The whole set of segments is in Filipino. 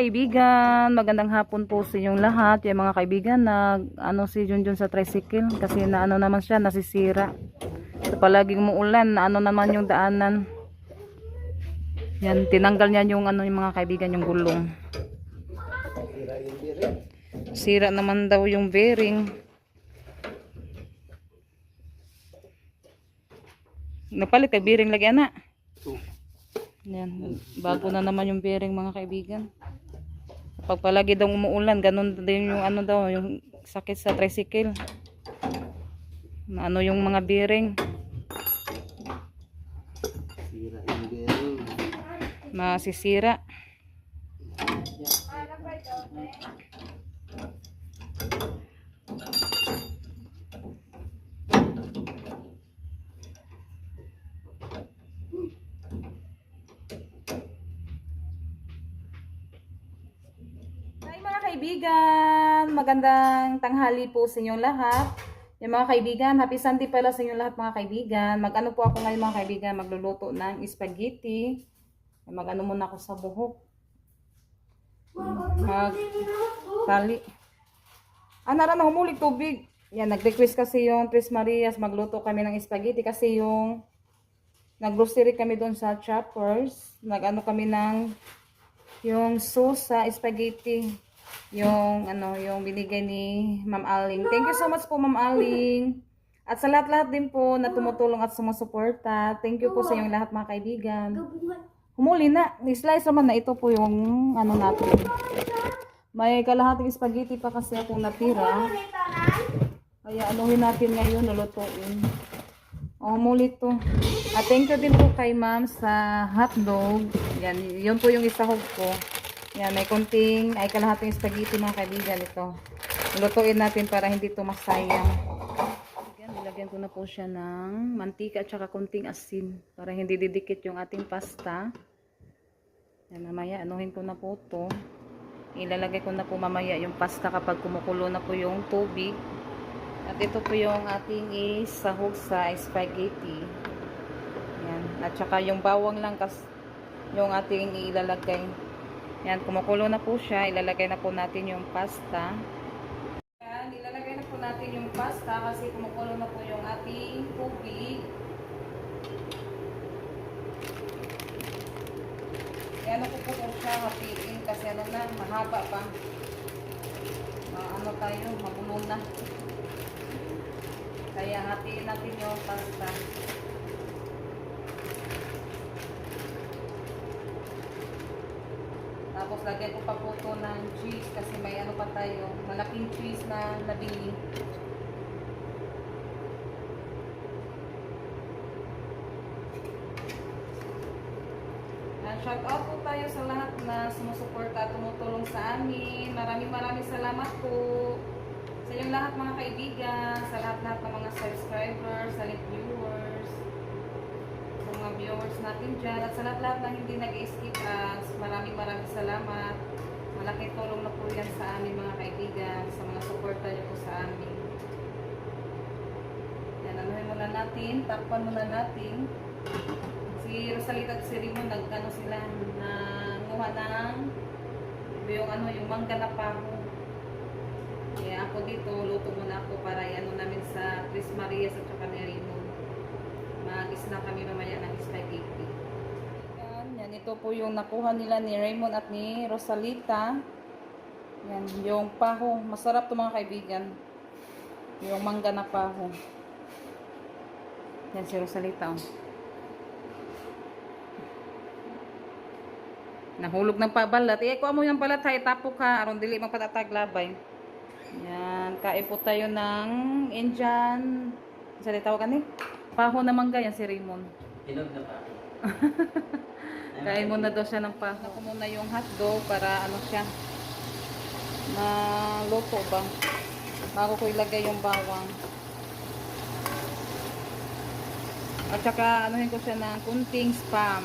kaibigan, magandang hapon po sa inyong lahat. Yung mga kaibigan, si Junjun sa tricycle kasi na ano naman siya, nasisira. So, palaging umuulan, na ano naman yung daanan. Yan, tinanggal niya yung yung mga kaibigan, yung gulong. Sira naman daw yung bearing. Napalit kay bearing lagi ana. Yan, bago na naman yung bearing mga kaibigan. Pag palagi daw umuulan, ganun din yung yung sakit sa tricycle. Na yung mga bearing. Sira yung bearing. Masisira. Kaibigan, magandang tanghali po sa inyong lahat. Yung mga kaibigan, happy Sunday pala sa inyong lahat mga kaibigan. Mag-ano po ako ngayon mga kaibigan, magluluto ng spaghetti. Mag-ano muna ako sa buhok. Tali. Nara na humulig tubig. Yan, nag-request kasi yung Tres Marias, magluto kami ng spaghetti kasi yung nag-grocery kami doon sa Choppers. Nag-ano kami ng yung sauce sa spaghetti. Yung yung binigay ni Ma'am Aling. Thank you so much po Ma'am Aling. At sa lahat-lahat din po na tumutulong at sumusuporta. Thank you po sa inyong lahat mga kaibigan. Humuli na. I-slice naman na ito po yung natin. May kalahating spaghetti pa kasi akong natira. Kaya anuhin natin ngayon, lulutuin. Humuli to. At thank you din po kay Ma'am sa hotdog. Yan, yun po yung isahog ko. Yan, may konting, ay kalahating spaghetti mga kaibigan ito. Lutuin natin para hindi ito masayang. Nilagyan ko na po siya ng mantika at saka konting asin para hindi didikit yung ating pasta. Yan, mamaya anuhin ko na po ito. Ilalagay ko na po mamaya yung pasta kapag kumukulo na po yung tubig. At ito po yung ating isahog sa spaghetti. Yan, at saka yung bawang lang yung ating ilalagay. Yan, kumukulo na po siya. Ilalagay na po natin yung pasta. Yan, ilalagay na po natin yung pasta kasi kumukulo na po yung ating tubig. Yan, ako po siya hatiin kasi mahaba pa. Tayo, mabulo na. Kaya hatiin natin yung pasta. Tapos lagyan ko pa po ito ng cheese kasi may pa tayo, malaking cheese na nabili. Shout out po tayo sa lahat na sumusuporta at tumutulong sa amin. Maraming salamat po sa inyong lahat mga kaibigan, sa lahat ng mga subscribers, sa viewers, sa mga viewers natin dyan, at sa lahat na hindi nag-skip ads. Maraming salamat. Malaking tulong na po yan sa amin mga kaibigan, sa mga suporta nyo po sa amin. Yan, anuhin muna natin, takpan muna natin. Si Rosalita at si Rimon sila nanguha ng yung mangga na paho. Kaya ako dito, luto muna ako para namin sa Tres Marias at saka ni Rimon. Magis na kami mamaya ng spaghetti. Yan, ito po yung nakuha nila ni Raymond at ni Rosalita. Yan, yung paho. Masarap to mga kaibigan. Yung mangga na paho. Yan si Rosalita. Nahulog ng pabalat. Kuha mo yung balat ha, itapo ka. Aron dili magpatatag labay. Yan, kain po tayo ng Indian. Isa din tawag ni? Paho na mangga yan si Raymond. Hinog na pa. Kain muna daw siya ng paho. Ako muna yung hotdog para siya. Maluto ba? Bago ko ilagay yung bawang. At saka anuhin ko siya ng kunting spam.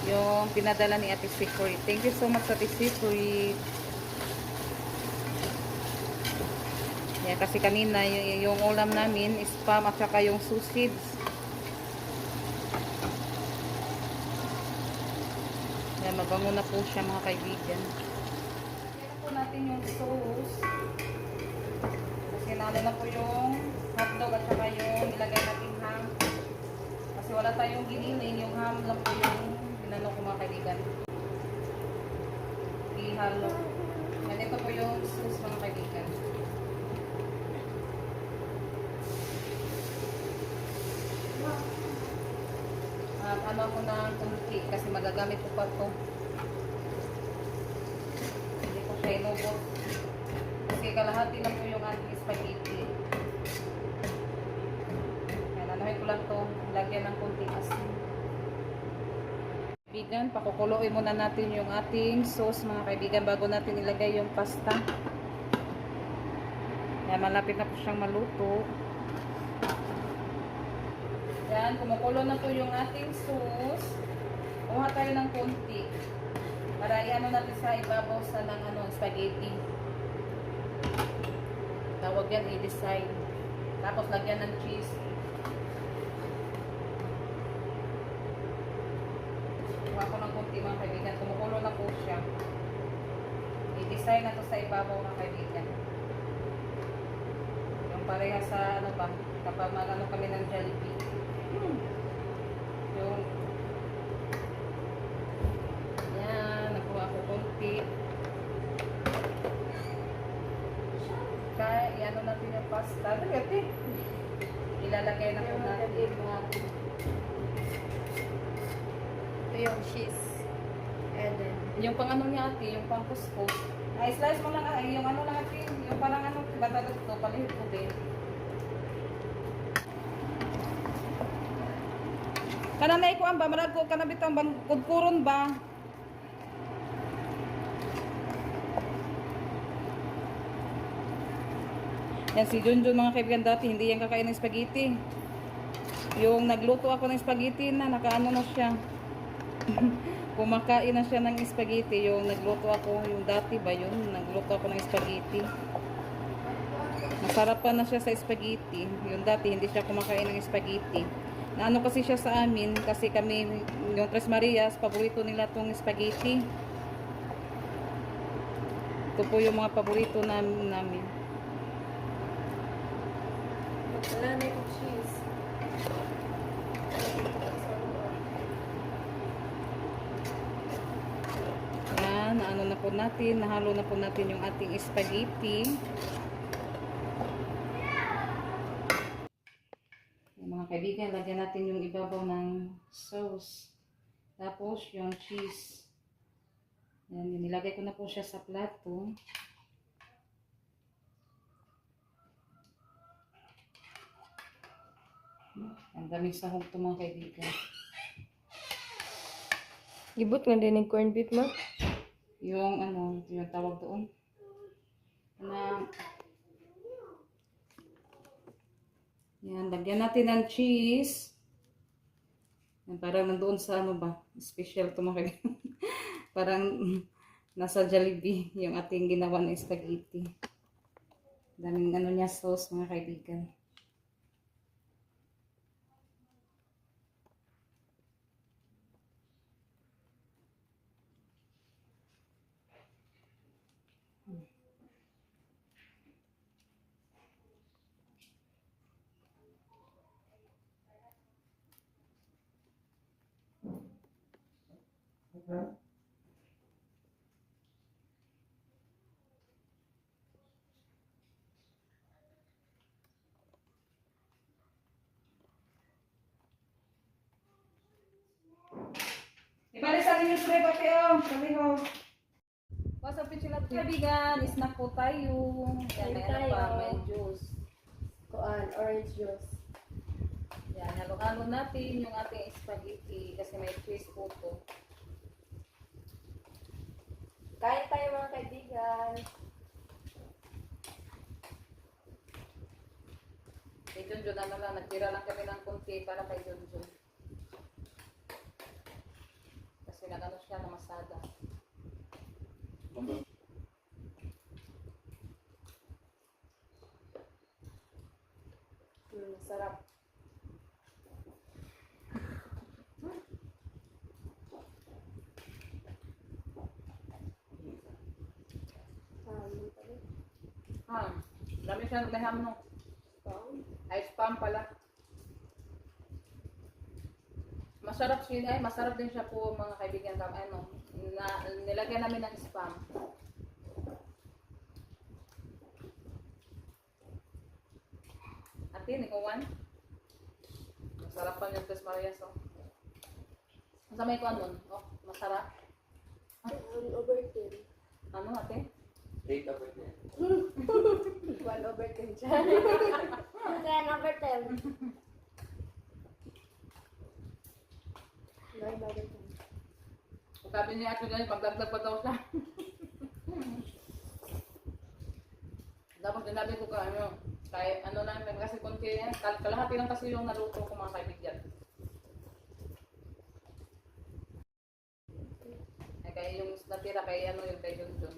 Yung pinadala ni Ate Secret. Thank you so much Ate Secret. Yan, kasi kanina yung ulam namin is spam at saka yung sausage. Mabango na po siya mga kaibigan. Lagyan na po natin yung sauce. Kasi nalo na po yung hotdog at saka yung nilagay natin ham. Kasi wala tayong giniling, yung ham lang po yung ginano ko mga kaibigan. Ihalo. Yan, ito po yung sauce mga kaibigan. Ano ako ng kunti kasi magagamit ko pa ito. Hindi ko siya inubos. Kasi kalahati lang po yung ating spaghetti. Yan, anuhin ko lang ito. Lagyan ng kunting asin. Kaibigan, pakukuloy muna natin yung ating sauce mga kaibigan bago natin ilagay yung pasta. Yan, malapit na po siyang maluto. Yan, kumukulo na po yung ating sauce. Kuha tayo ng konti. Para i-ano natin sa ibabaw sa ng spaghetti. Tawag yan i-design. Tapos lagyan ng cheese. Kuha ko ng konti mga kaibigan. Kumukulo na po siya. I-design na to sa ibabaw mga kaibigan. Yung pareha sa kapag mag-ano kami ng Jollibee. Yung yan, nakuha ko konti. Kaya i-ano natin yung pasta. Dagati. Ilalagay na po natin. Ito yung cheese. And then, Yung pang ano niya ate, yung pang kuskus. Slice mo lang, yung ano lang ate, yung parang batadot to, palihit ko din. Kananay ko ang ba, marag ko kanabitang bang kudkuron ba? Yan si Junjun mga kaibigan dati, hindi yan kakain ng spaghetti. Yung nagluto ako ng spaghetti na, nakaano na siya. Kumakain na siya ng spaghetti. Yung nagluto ako, yung dati ba yun, nagluto ako ng spaghetti. Masarap pa na siya sa spaghetti. Yung dati, hindi siya kumakain ng spaghetti. Naano kasi siya sa amin, kasi kami, yung Tres Marias, paborito nila tong spaghetti. Ito po yung mga paborito namin. wala na yung cheese. Yan, naano na po natin, nahalo na po natin yung ating spaghetti. Yan, mga kaibigan, lagyan natin yung ibabaw ng sauce. Tapos yung cheese. Yan, nilagay ko na po siya sa plato. Ang daming sahog to mga kaibigan. Gibot nga din yung corned beef mo. Yung yung tawag doon. Yan, lagyan natin ng cheese. Yan, parang nandoon sa special to mga kaibigan. Parang nasa Jollibee yung ating ginawa ng spaghetti. Daming niya sauce mga kaibigan. Ibalisan niyo pre pati sabi ko. What's up sila kaibigan, snack po tayo. Yan, may ano pa, may juice. Orange juice. Yan, halo-halo natin yung ating spaghetti kasi may cheese po to. Kain tayo mga kaibigan. Kay Junjun, nagtira lang kami ng kunti para kay Junjun. Kasi nagano siya na masada. Sarap. Dami siya nagdaham no. Spam. Ay, spam pala. Masarap siya, ay masarap din siya po mga kaibigan. Ano, nilagyan namin ng spam. Atin, ikawan. Masarap pa yung Tres Marias, oh. Sa may kuan nun, oh, masarap. Over 10. Ano, ate? 8 over 10. 1 over 10 siya. 10 over 10. 9 over 10. Sabi niya ate ganyan, pagdagdag pa daw siya. Dapat sinabi ko ka, ano, kahit ano na, kasi konti yan, kalahati lang kasi yung naluto ko mga kaibigan. Ay, kaya yung natira kay ano yung kay Junjun.